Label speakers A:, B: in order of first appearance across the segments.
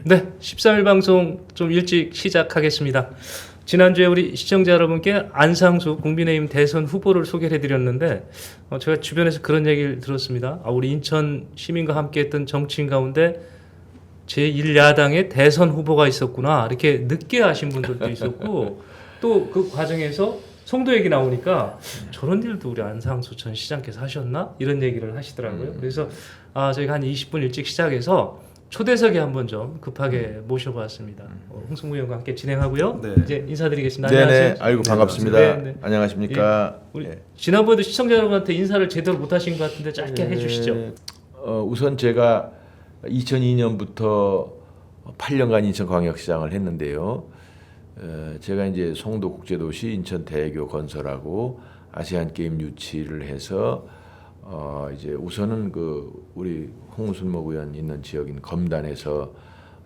A: 네, 13일 방송 좀 일찍 시작하겠습니다. 지난주에 우리 시청자 여러분께 안상수 국민의힘 대선 후보를 소개를 해드렸는데 제가 주변에서 그런 얘기를 들었습니다. 우리 인천 시민과 함께했던 정치인 가운데 제1야당의 대선 후보가 있었구나 이렇게 늦게 아신 분들도 있었고 또 그 과정에서 송도 얘기 나오니까 저런 일도 우리 안상수 전 시장께서 하셨나? 이런 얘기를 하시더라고요. 그래서 저희가 한 20분 일찍 시작해서 초대석에 한번 좀 급하게 모셔보았습니다. 홍승무 의원과 함께 진행하고요.
B: 네.
A: 이제 인사드리겠습니다.
B: 네네.
A: 안녕하세요.
B: 아이고 반갑습니다.
A: 네, 네.
B: 안녕하십니까.
A: 우리
B: 예.
A: 지난번에도 시청자 여러분한테 인사를 제대로 못하신 것 같은데 짧게 해주시죠.
B: 우선 제가 2002년부터 8년간 인천광역시장을 했는데요. 제가 이제 송도 국제도시 인천 대교 건설하고 아시안 게임 유치를 해서 이제 우선은 그 우리 홍순목 의원 있는 지역인 검단에서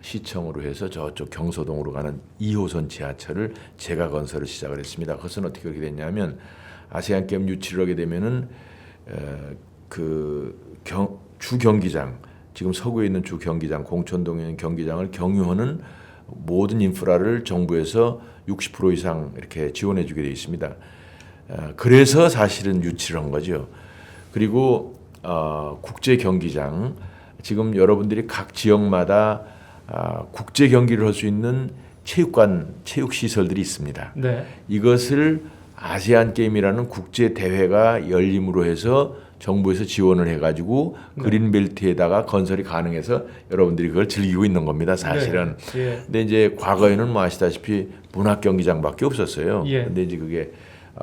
B: 시청으로 해서 저쪽 경서동으로 가는 2호선 지하철을 제가 건설을 시작을 했습니다. 그것은 어떻게 그렇게 됐냐면 아시안 게임 유치를 하게 되면은 주 경기장 지금 서구에 있는 주 경기장 공천동에 있는 경기장을 경유하는 모든 인프라를 정부에서 60% 이상 이렇게 지원해주게 되어 있습니다. 그래서 사실은 유치를 한 거죠. 그리고 국제 경기장 지금 여러분들이 각 지역마다 국제 경기를 할 수 있는 체육관 체육 시설들이 있습니다.
A: 네.
B: 이것을 아시안 게임이라는 국제 대회가 열림으로 해서 정부에서 지원을 해가지고 그린벨트에다가 건설이 가능해서 여러분들이 그걸 즐기고 있는 겁니다. 사실은.
A: 네. 예.
B: 근데 이제 과거에는 뭐 아시다시피 문학 경기장밖에 없었어요.
A: 예.
B: 근데 이제 그게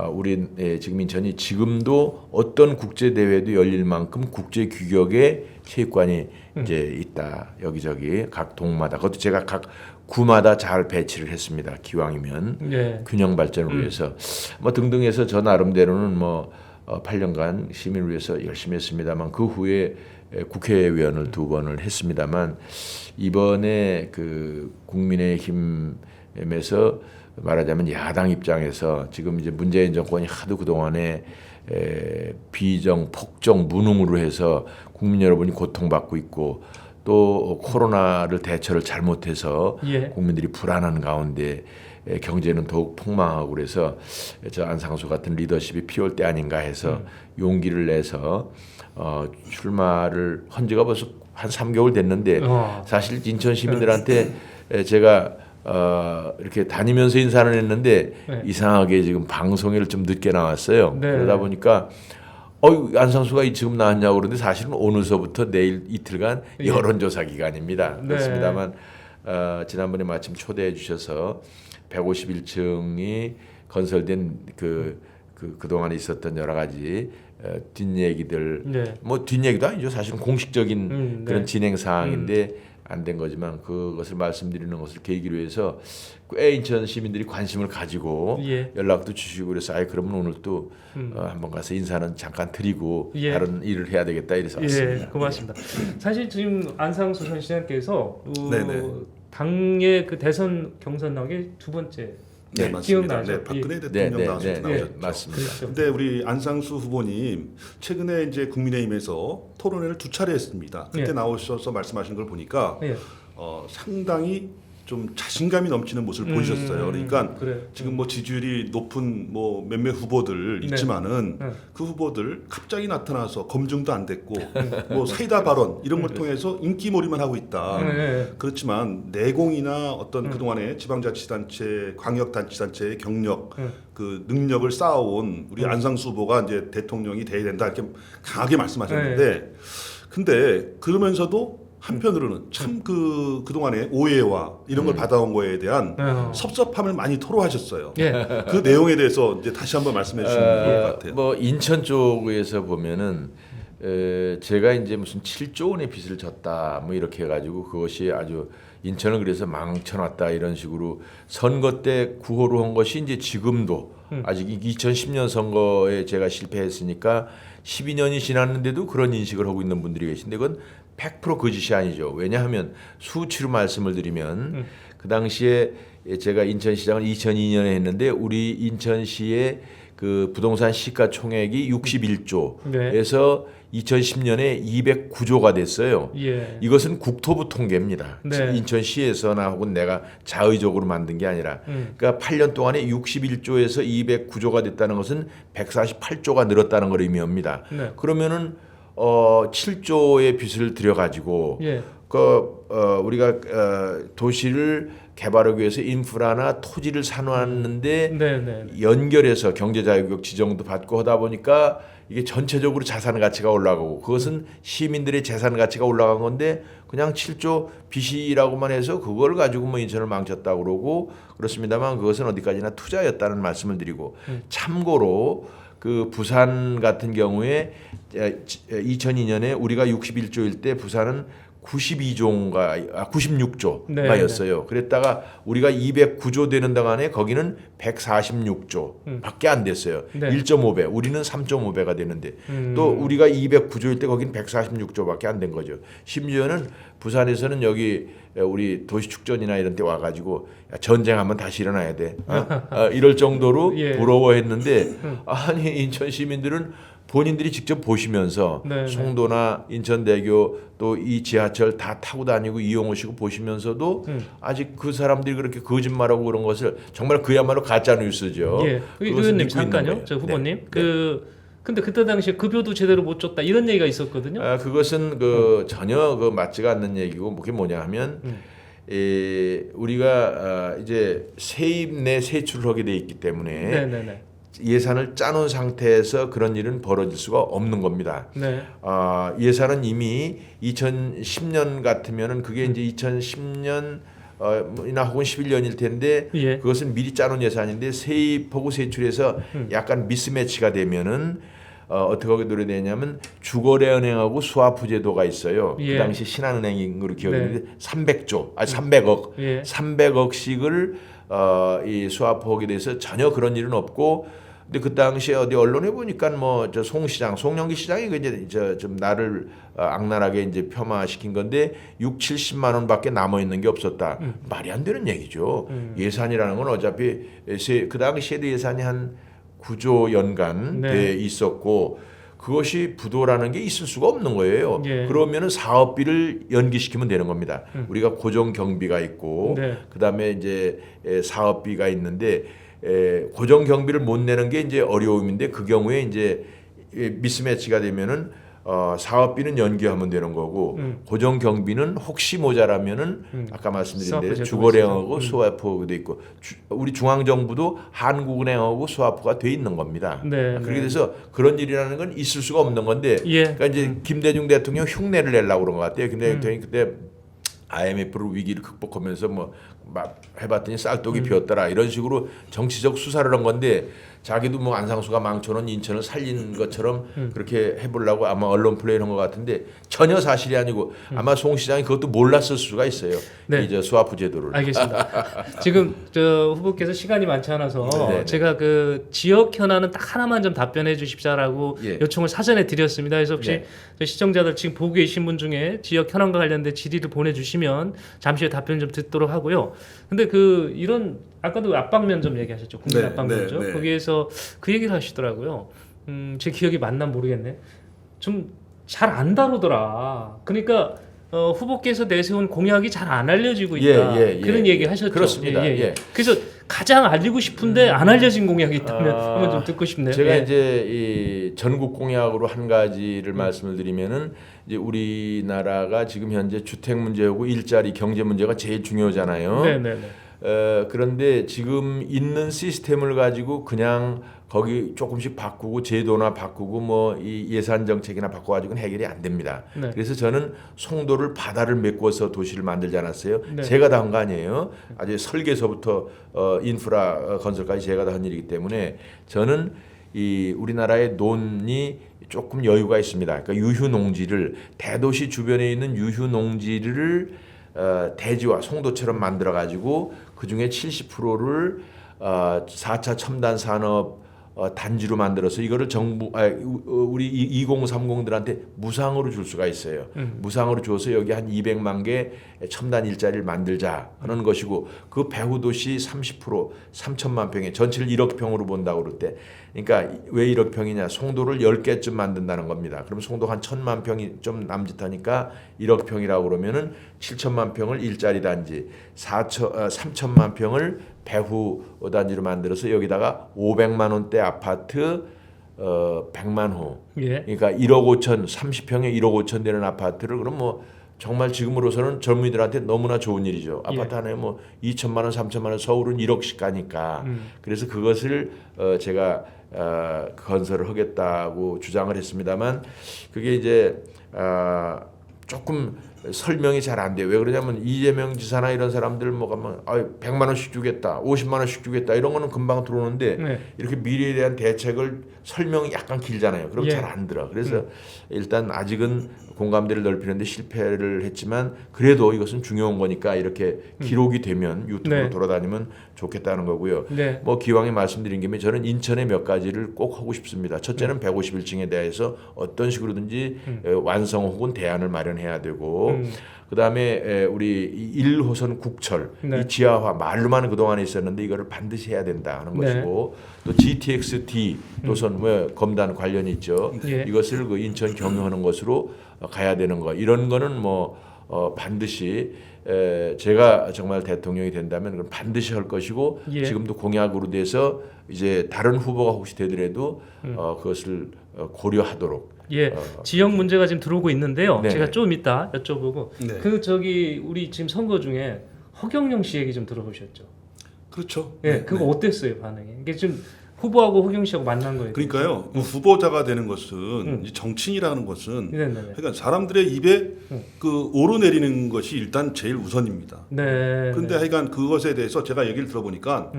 B: 우리 지금 인천이 지금도 어떤 국제 대회도 열릴 만큼 국제 규격의 체육관이 이제 있다. 여기저기 각 동마다 그것도 제가 각 구마다 잘 배치를 했습니다. 기왕이면
A: 예.
B: 균형 발전을 위해서 뭐 등등해서 저 나름대로는 뭐 8년간 시민을 위해서 열심히 했습니다만 그 후에 국회의원을 2번을 했습니다만 이번에 그 국민의힘에서 말하자면 야당 입장에서 지금 이제 문재인 정권이 하도 그동안에 비정, 폭정, 무능으로 해서 국민 여러분이 고통받고 있고 또 코로나를 대처를 잘못해서
A: 예.
B: 국민들이 불안한 가운데 경제는 더욱 폭망하고 그래서 저 안상수 같은 리더십이 필요할 때 아닌가 해서 용기를 내서 출마를 한 지가 벌써 한 3개월 됐는데 사실 인천 시민들한테 제가 이렇게 다니면서 인사를 했는데
A: 네.
B: 이상하게 지금 방송에를 좀 늦게 나왔어요.
A: 네.
B: 그러다 보니까 안상수가 지금 나왔냐고 그러는데 사실은 오늘서부터 내일 이틀간
A: 예.
B: 여론조사 기간입니다.
A: 네.
B: 그렇습니다만 지난번에 마침 초대해 주셔서 151층이 건설된 그동안에 있었던 여러 가지 뒷얘기들
A: 네.
B: 뭐 뒷얘기도 아니죠. 사실은 공식적인 그런
A: 네.
B: 진행 사항인데 안 된 거지만 그것을 말씀드리는 것을 계기로 해서 꽤 인천 시민들이 관심을 가지고
A: 예.
B: 연락도 주시고 그래서 그러면 오늘 또 한번 가서 인사는 잠깐 드리고
A: 예.
B: 다른 일을 해야 되겠다 이래서 왔습니다.
A: 예, 고맙습니다. 사실 지금 안상수 전 시장께서
B: 네네.
A: 당의 그 대선 경선 나오기 두 번째
C: 네, 맞습니다.
A: 기억나죠?
C: 네, 박근혜
A: 예.
C: 대통령 나왔을 때 나오셨죠.
B: 맞습니다.
A: 그렇죠.
C: 근데 우리 안상수 후보님 최근에 이제 국민의힘에서 토론회를 2차례 했습니다. 그때
A: 예.
C: 나오셔서 말씀하신 걸 보니까
A: 예.
C: 상당히 좀 자신감이 넘치는 모습을 보이셨어요. 그러니까
A: 그래.
C: 지금 뭐 지지율이 높은 뭐 몇몇 후보들
A: 네.
C: 있지만은
A: 네.
C: 그 후보들 갑자기 나타나서 검증도 안 됐고 뭐 사이다 발언 이런 걸 통해서 인기몰이만 하고 있다.
A: 네.
C: 그렇지만 내공이나 어떤 그동안의 지방자치단체, 광역단체단체의 경력, 그 능력을 쌓아온 우리 안상수 후보가 이제 대통령이 돼야 된다 이렇게 강하게 말씀하셨는데, 근데 그러면서도 한편으로는 참 그동안의 오해와 이런 걸 받아온 거에 대한 섭섭함을 많이 토로하셨어요.
A: 예.
C: 그 내용에 대해서 이제 다시 한번 말씀해 주시면 좋을 것 같아요.
B: 뭐 인천 쪽에서 보면은 제가 이제 무슨 7조 원의 빚을 졌다 뭐 이렇게 해가지고 그것이 아주 인천을 그래서 망쳐놨다 이런 식으로 선거 때 구호로 한 것이 이제 지금도 아직 2010년 선거에 제가 실패했으니까 12년이 지났는데도 그런 인식을 하고 있는 분들이 계신데 그건 100% 거짓이 아니죠. 왜냐하면 수치로 말씀을 드리면 그 당시에 제가 인천시장을 2002년에 했는데 우리 인천시의 그 부동산 시가총액이 61조에서
A: 네.
B: 2010년에 209조가 됐어요.
A: 예.
B: 이것은 국토부 통계입니다.
A: 네.
B: 인천시에서나 혹은 내가 자의적으로 만든 게 아니라 그러니까 8년 동안에 61조에서 209조가 됐다는 것은 148조가 늘었다는 걸 의미합니다.
A: 네.
B: 그러면은 7조의 빚을 들여 가지고
A: 예.
B: 우리가 도시를 개발하기 위해서 인프라나 토지를 사놓았는데
A: 네, 네.
B: 연결해서 경제자유구역 지정도 받고 하다 보니까 이게 전체적으로 자산 가치가 올라가고 그것은 시민들의 재산 가치가 올라간 건데 그냥 7조 빚이라고만 해서 그걸 가지고 뭐 인천을 망쳤다고 그러고 그렇습니다만 그것은 어디까지나 투자였다는 말씀을 드리고 참고로 그 부산 같은 경우에 2002년에 우리가 61조일 때 부산은 96조가였어요. 그랬다가 우리가 209조 되는 동안에 거기는 146조밖에 안 됐어요.
A: 네.
B: 1.5배. 우리는 3.5배가 되는데 또 우리가 209조일 때 거기는 146조밖에 안 된 거죠. 심지어는 부산에서는 여기 우리 도시축전이나 이런 데 와가지고 야, 전쟁하면 다시 일어나야 돼. 이럴 정도로
A: 예.
B: 부러워했는데 아니 인천 시민들은 본인들이 직접 보시면서
A: 네,
B: 송도나 인천대교 또 이 지하철 다 타고 다니고 이용하시고 보시면서도 아직 그 사람들이 그렇게 거짓말하고 그런 것을 정말 그야말로 가짜 뉴스죠.
A: 예. 의원님 잠깐요. 저 후보님.
B: 네.
A: 근데 그때 당시에 급여도 제대로 못 줬다 이런 얘기가 있었거든요.
B: 그것은 전혀 맞지가 않는 얘기고 그게 뭐냐 하면 우리가 이제 세입 내 세출을 하게 돼 있기 때문에
A: 네네네.
B: 예산을 짜놓은 상태에서 그런 일은 벌어질 수가 없는 겁니다.
A: 네.
B: 예산은 이미 2010년 같으면은 그게 이제 2010년 이나 혹은 11년일 텐데
A: 예.
B: 그것은 미리 짜놓은 예산인데 세입하고 세출해서 약간 미스매치가 되면은 어떻게 하게 되냐면 주거래은행하고 스와프 제도가 있어요.
A: 예.
B: 그 당시 신한은행으로 기억했는데
A: 네.
B: 300억
A: 예.
B: 300억씩을 이 스와프하게 돼서 전혀 그런 일은 없고 근데 그 당시에 어디 언론에 보니까 뭐 저 송영기 시장이 그 이제 좀 나를 악랄하게 이제 폄하시킨 건데 70만 원밖에 남아 있는 게 없었다. 말이 안 되는 얘기죠. 예산이라는 건 어차피 그 당시에도 예산이 한 9조 연간
A: 네.
B: 돼 있었고 그것이 부도라는 게 있을 수가 없는 거예요.
A: 예.
B: 그러면은 사업비를 연기시키면 되는 겁니다. 우리가 고정 경비가 있고
A: 네.
B: 그다음에 이제 사업비가 있는데 고정 경비를 못 내는 게 이제 어려움인데 그 경우에 이제 미스매치가 되면은 사업비는 연기하면 되는 거고 고정 경비는 혹시 모자라면은 아까 말씀드린 대로 주거래은행하고 스와프가 돼 있고 우리 중앙 정부도 한국은행하고 스와프가 돼 있는 겁니다.
A: 네,
B: 그렇게
A: 네.
B: 돼서 그런 일이라는 건 있을 수가 없는 건데
A: 예.
B: 그러니까 이제 김대중 대통령 흉내를 내려고 그런 것 같아요. 김대중 대통령이 그때 IMF로 위기를 극복하면서 뭐 막 해봤더니 쌀독이 비었더라 이런 식으로 정치적 수사를 한 건데 자기도 뭐 안상수가 망쳐놓은 인천을 살린 것처럼 그렇게 해보려고 아마 언론 플레이를 한 것 같은데 전혀 사실이 아니고 아마 송 시장이 그것도 몰랐을 수가 있어요.
A: 네.
B: 이 스와프 제도를.
A: 알겠습니다. 지금 저 후보께서 시간이 많지 않아서
B: 네.
A: 제가 그 지역 현안은 딱 하나만 좀 답변해 주십사라고
B: 예.
A: 요청을 사전에 드렸습니다. 그래서 혹시
B: 네.
A: 저 시청자들 지금 보고 계신 분 중에 지역 현안과 관련된 질의를 보내주시면 잠시 후에 답변 좀 듣도록 하고요. 근데 이런 아까도 압박 면접 얘기하셨죠. 국민
C: 네,
A: 압박
C: 네,
A: 면접.
C: 네.
A: 거기에서 그 얘기를 하시더라고요. 제 기억이 맞나 모르겠네. 좀 잘 안 다루더라. 그러니까 후보께서 내세운 공약이 잘 안 알려지고 있다. 그런 얘기 하셨죠.
B: 그렇습니다. 예.
A: 그래서 가장 알리고 싶은데 안 알려진 공약이 있다면 한번 좀 듣고 싶네요.
B: 제가
A: 예.
B: 이제 이 전국 공약으로 한 가지를 말씀을 드리면은 이제 우리나라가 지금 현재 주택 문제하고 일자리 경제 문제가 제일 중요하잖아요.
A: 네네네.
B: 그런데 지금 있는 시스템을 가지고 그냥 거기 조금씩 바꾸고 제도나 바꾸고 뭐 이 예산 정책이나 바꿔가지고는 해결이 안 됩니다.
A: 네.
B: 그래서 저는 송도를 바다를 메꿔서 도시를 만들지 않았어요.
A: 네.
B: 제가 다 한 거 아니에요. 아주 설계서부터 인프라 건설까지 제가 다 한 일이기 때문에 저는 이 우리나라의 논이 조금 여유가 있습니다. 그러니까 유휴농지를 대도시 주변에 있는 유휴농지를 대지와 송도처럼 만들어 가지고 그 중에 70%를 4차 첨단 산업 단지로 만들어서 이거를 우리 2030들한테 무상으로 줄 수가 있어요. 무상으로 줘서 여기 한 200만 개 첨단 일자리를 만들자 하는 것이고 그 배후 도시 30% 3천만 평에 전체를 1억 평으로 본다고 그럴 때 그러니까 왜 1억 평이냐 송도를 10개쯤 만든다는 겁니다. 그럼 송도 한 1,000만 평이 좀 남짓하니까 1억 평이라고 그러면은 7천만 평을 일자리 단지 3천만 평을 배후 단지로 만들어서 여기다가 500만 원대 아파트 100만 호.
A: 예.
B: 그러니까 1억 5천 30평에 1억 5천 되는 아파트를 그럼 뭐 정말 지금으로서는 젊은이들한테 너무나 좋은 일이죠. 아파트 하나에 뭐 2천만 원, 3천만 원, 서울은 1억씩 가니까. 그래서 그것을 제가 건설을 하겠다고 주장을 했습니다만 그게 이제 조금 설명이 잘 안 돼요. 왜 그러냐면 이재명 지사나 이런 사람들 뭐 가면 100만 원씩 주겠다, 50만 원씩 주겠다 이런 거는 금방 들어오는데
A: 네.
B: 이렇게 미래에 대한 대책을 설명이 약간 길잖아요. 그럼
A: 예.
B: 잘 안 들어. 그래서 일단 아직은 공감대를 넓히는데 실패를 했지만 그래도 이것은 중요한 거니까 이렇게 기록이 되면 유튜브로
A: 네.
B: 돌아다니면 좋겠다는 거고요.
A: 네.
B: 뭐 기왕에 말씀드린 김에 저는 인천에 몇 가지를 꼭 하고 싶습니다. 첫째는 151층에 대해서 어떤 식으로든지 완성 혹은 대안을 마련해야 되고 그다음에 우리 1호선 국철
A: 네.
B: 이 지하화 말로만 그동안에 있었는데 이거를 반드시 해야 된다 하는
A: 네.
B: 것이고 또 GTX-D 노선 왜 검단 관련이 있죠.
A: 예.
B: 이것을 그 인천 경유하는 것으로 가야 되는 거 이런 거는 뭐 반드시 제가 정말 대통령이 된다면 그건 반드시 할 것이고
A: 예.
B: 지금도 공약으로 돼서 이제 다른 후보가 혹시 되더라도 그것을 고려하도록
A: 예, 지역 문제가 지금 들어오고 있는데요.
B: 네.
A: 제가 좀 이따 여쭤보고
C: 네.
A: 우리 지금 선거 중에 허경영 씨 얘기 좀 들어보셨죠?
C: 그렇죠.
A: 예,
C: 네,
A: 그거
C: 네.
A: 어땠어요 반응이? 이게 지금 후보하고 허경 씨하고 만난 거예요.
C: 그러니까요. 후보자가 되는 것은 이 정치인이라는 것은
A: 네네네.
C: 그러니까 사람들의 입에 그 오르내리는 것이 일단 제일 우선입니다.
A: 네.
C: 그런데 하여간 그것에 대해서 제가 얘기를 들어보니까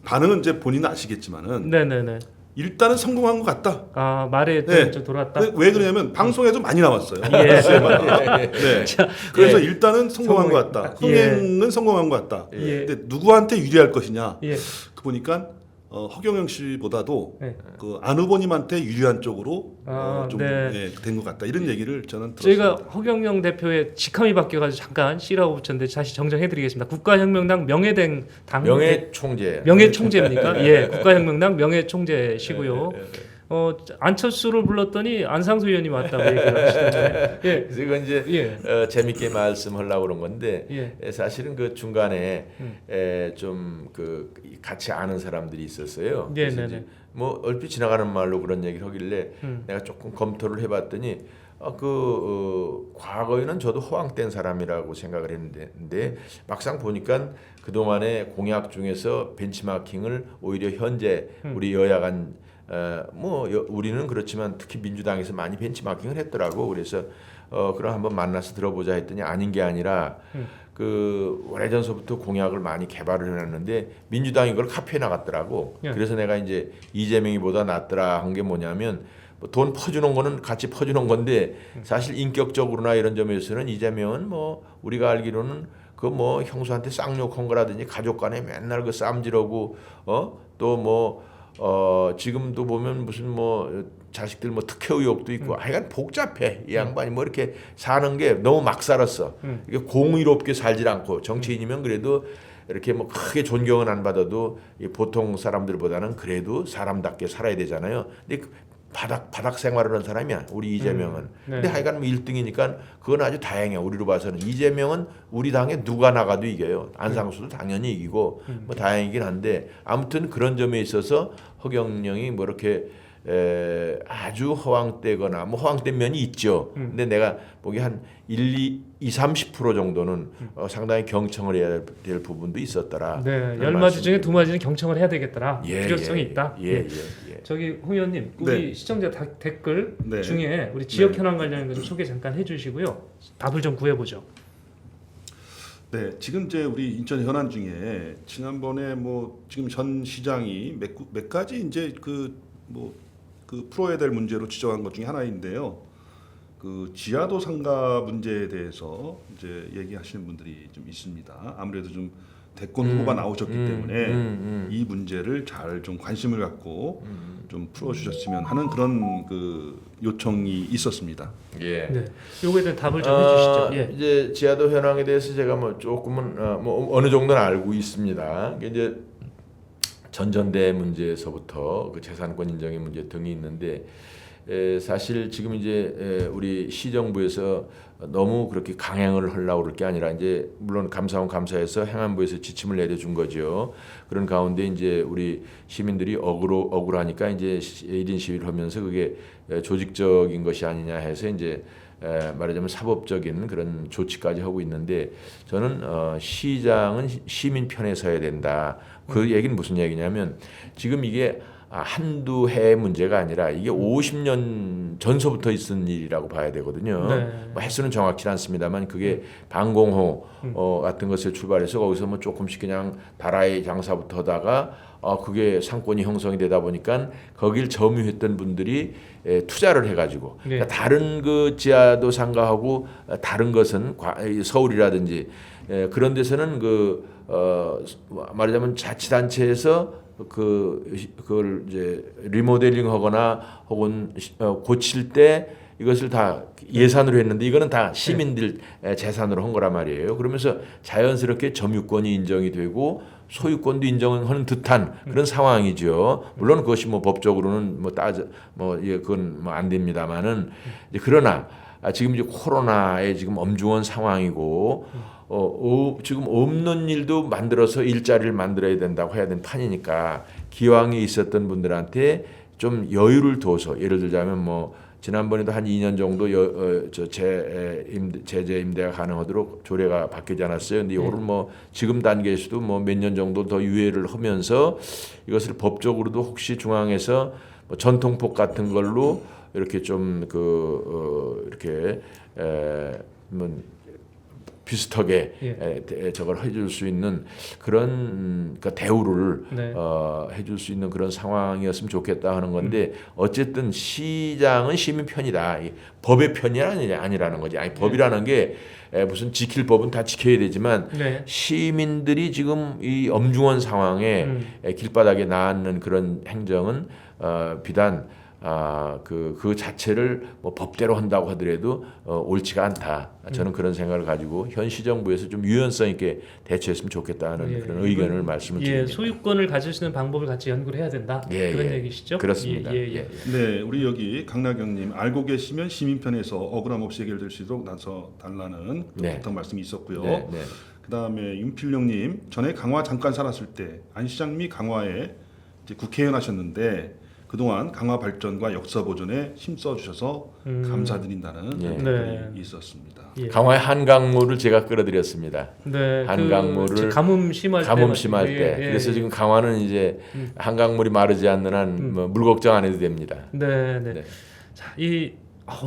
C: 반응은 이제 본인은 아시겠지만은
A: 네네네.
C: 일단은 성공한 것 같다.
A: 아 말에
C: 네.
A: 좀 돌았다.
C: 왜 그러냐면 방송에도 많이 나왔어요.
A: 예.
C: 네.
A: 자,
C: 그래서
A: 예.
C: 일단은 성공한 것 같다.
A: 예.
C: 흥행은 성공한 것 같다.
A: 예.
C: 근데 누구한테 유리할 것이냐?
A: 예.
C: 그 보니까 허경영 씨보다도
A: 네.
C: 그 안 후보님한테 유리한 쪽으로
A: 아,
C: 좀
A: 네.
C: 된 것 같다. 이런 얘기를 저는 들었습니다.
A: 저희가 허경영 대표의 직함이 바뀌어가지고 잠깐 C라고 붙였는데 다시 정정해드리겠습니다. 국가혁명당 명예당 당
B: 명예총재
A: 명예총재입니까? 예, 국가혁명당 명예총재시고요. 안철수를 불렀더니 안상수 의원이 왔다고 얘기를 하시던데. 예,
B: 그래서 이건 이제
A: 예.
B: 재밌게 말씀하려고 그런 건데
A: 예.
B: 사실은 그 중간에 좀 그 같이 아는 사람들이 있었어요.
A: 네,
B: 그래서
A: 네,
B: 이제
A: 네.
B: 뭐 얼핏 지나가는 말로 그런 얘기를 하길래 내가 조금 검토를 해봤더니 과거에는 저도 허황된 사람이라고 생각을 했는데 막상 보니까 그동안의 공약 중에서 벤치마킹을 오히려 현재 우리 여야 간 우리는 그렇지만 특히 민주당에서 많이 벤치마킹을 했더라고. 그래서 그럼 한번 만나서 들어보자 했더니 아닌 게 아니라 그 오래전서부터 공약을 많이 개발을 해놨는데 민주당이 그걸 카피해 나갔더라고.
A: 예.
B: 그래서 내가 이제 이재명이보다 낫더라 한 게 뭐냐면 돈 퍼주는 거는 같이 퍼주는 건데 사실 인격적으로나 이런 점에서는 이재명은 뭐 우리가 알기로는 그 뭐 형수한테 쌍욕한 거라든지 가족 간에 맨날 그 싸움질하고 또 뭐 지금도 보면 무슨 뭐 자식들 뭐 특혜 의혹도 있고 하여간 복잡해. 이 양반이 뭐 이렇게 사는 게 너무 막 살았어. 이게 공의롭게 살질 않고 정치인이면 그래도 이렇게 뭐 크게 존경은 안 받아도 이 보통 사람들보다는 그래도 사람답게 살아야 되잖아요. 근데 바닥 생활을 하는 사람이야. 우리 이재명은.
A: 네.
B: 근데 하여간 뭐 1등이니까 그건 아주 다행이야. 우리로 봐서는 이재명은 우리 당에 누가 나가도 이겨요. 안상수도 당연히 이기고 뭐 다행이긴 한데 아무튼 그런 점에 있어서 허경영이 뭐 이렇게 아주 허황되거나 뭐 허황된 면이 있죠. 근데 내가 보기 한 30% 정도는 상당히 경청을 해야 될 부분도 있었더라.
A: 네,
B: 그런
A: 10마디
B: 말씀
A: 중에 2마디는 경청을 해야 되겠더라.
B: 예,
A: 필요성이
B: 예,
A: 있다.
B: 예.
A: 저기 홍 의원님, 우리 시청자 댓글
C: 네.
A: 중에 우리 지역
C: 네.
A: 현안 관련된 거 좀 소개 잠깐 해주시고요. 답을 좀 구해보죠.
C: 네, 지금 이제 우리 인천 현안 중에 지난번에 뭐 지금 전 시장이 몇 가지 이제 그 풀어야 될 문제로 지적한 것 중에 하나인데요. 그 지하도 상가 문제에 대해서 이제 얘기하시는 분들이 좀 있습니다. 아무래도 좀 대권 후보가 나오셨기 때문에 이 문제를 잘 좀 관심을 갖고 좀 풀어주셨으면 하는 그런 그 요청이 있었습니다.
B: 예.
A: 네. 요거에 대한 답을 좀 해주시죠. 예.
B: 이제 지하도 현황에 대해서 제가 뭐 조금은 뭐 어느 정도는 알고 있습니다. 이제 전전대 문제에서부터 그 재산권 인정의 문제 등이 있는데 사실 지금 이제 우리 시정부에서 너무 그렇게 강행을 하려고 그럴 게 아니라 이제 물론 감사원 감사해서 행안부에서 지침을 내려준 거죠. 그런 가운데 이제 우리 시민들이 억울하니까 이제 1인 시위를 하면서 그게 조직적인 것이 아니냐 해서 이제 말하자면 사법적인 그런 조치까지 하고 있는데 저는 시장은 시민 편에 서야 된다. 그 얘기는 무슨 얘기냐면 지금 이게 한두 해의 문제가 아니라 이게 50년 전서부터 있은 일이라고 봐야 되거든요.
A: 네.
B: 뭐 횟수는 정확치 않습니다만 그게 방공호 같은 것을 출발해서 거기서 뭐 조금씩 그냥 다라이 장사부터 하다가 그게 상권이 형성이 되다 보니까 거길 점유했던 분들이 투자를 해가지고
A: 네.
B: 그러니까 다른 그 지하도 상가하고 다른 것은 서울이라든지 그런 데서는 말하자면 자치단체에서 그걸 이제 리모델링하거나 혹은 고칠 때 이것을 다 예산으로 했는데 이거는 다 시민들 재산으로 한 거란 말이에요. 그러면서 자연스럽게 점유권이 인정이 되고 소유권도 인정하는 듯한 그런 상황이죠. 물론 그것이 뭐 법적으로는 그건 뭐 안 됩니다만은 그러나 지금 이제 코로나에 지금 엄중한 상황이고 지금 없는 일도 만들어서 일자리를 만들어야 된다고 해야 되는 판이니까 기왕에 있었던 분들한테 좀 여유를 둬서 예를 들자면 뭐 지난번에도 한 2년 정도 제재 임대가 가능하도록 조례가 바뀌지 않았어요. 근데 이거를 뭐 지금 단계에서도 뭐 몇 년 정도 더 유예를 하면서 이것을 법적으로도 혹시 중앙에서 뭐 전통법 같은 걸로 이렇게 좀 이렇게 비슷하게 저걸 해줄 수 있는 그런 그러니까 대우를
A: 네.
B: 해줄 수 있는 그런 상황이었으면 좋겠다 하는 건데 어쨌든 시장은 시민 편이다. 법의 편이 아니라는 거지. 아니 법이라는 게 무슨 지킬 법은 다 지켜야 되지만
A: 네.
B: 시민들이 지금 이 엄중한 상황에 길바닥에 나앉는 그런 행정은 비단 그 자체를 뭐 법대로 한다고 하더라도 옳지가 않다. 저는 그런 생각을 가지고 현 시정부에서 좀 유연성 있게 대처했으면 좋겠다는 그런 의견을 말씀을 드립니다.
A: 소유권을 가질 수 있는 방법을 같이 연구를 해야 된다. 그런 얘기시죠?
B: 그렇습니다.
C: 네, 우리 여기 강나경님 알고 계시면 시민 편에서 억울함 없이 해결될 수 있도록 나서 달라는 부탁 말씀이 있었고요. 그다음에 윤필룡님 전에 강화 잠깐 살았을 때 안 시장님이 강화에 이제 국회의원 하셨는데 그동안 강화 발전과 역사 보존에 힘써 주셔서 감사드린다는 댓글이 있었습니다.
B: 강화의 한강물을 제가 끌어들였습니다.
A: 네,
B: 한강물을
A: 가뭄 심할
B: 때. 그래서 지금 강화는 이제 한강물이 마르지 않는 한 물 걱정 안 해도 됩니다.
A: 네. 자,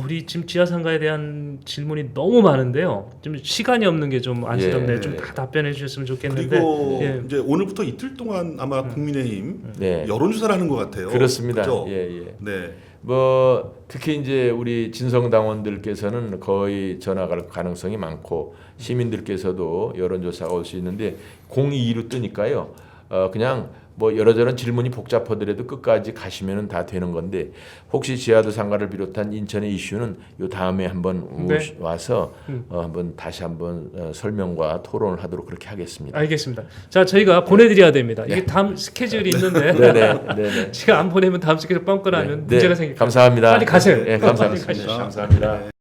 A: 우리 지금 지하상가에 대한 질문이 너무 많은데요. 좀 시간이 없는 게 좀 안쓰럽네요. 좀 다 답변해 주셨으면 좋겠는데.
C: 그리고 이제 오늘부터 이틀 동안 아마 국민의힘 여론조사를 하는 것 같아요.
B: 그렇습니다.
C: 그렇죠?
B: 네. 뭐 특히 이제 우리 진성당원들께서는 거의 전화 갈 가능성이 많고 시민들께서도 여론조사가 올 수 있는데 02로 뜨니까요. 그냥 뭐 이러저런 질문이 복잡하더라도 끝까지 가시면은 다 되는 건데 혹시 지하도 상가를 비롯한 인천의 이슈는 요 다음에 한번 와서 한번 다시 한번 설명과 토론을 하도록 그렇게 하겠습니다.
A: 알겠습니다. 자, 저희가 보내드려야 됩니다. 이게 다음 스케줄이 있는데 제가 안 보내면 다음 스케줄 뻥끗하면 문제가 생깁니다.
B: 감사합니다.
A: 빨리 가세요.
B: 감사합니다.
C: 감사합니다.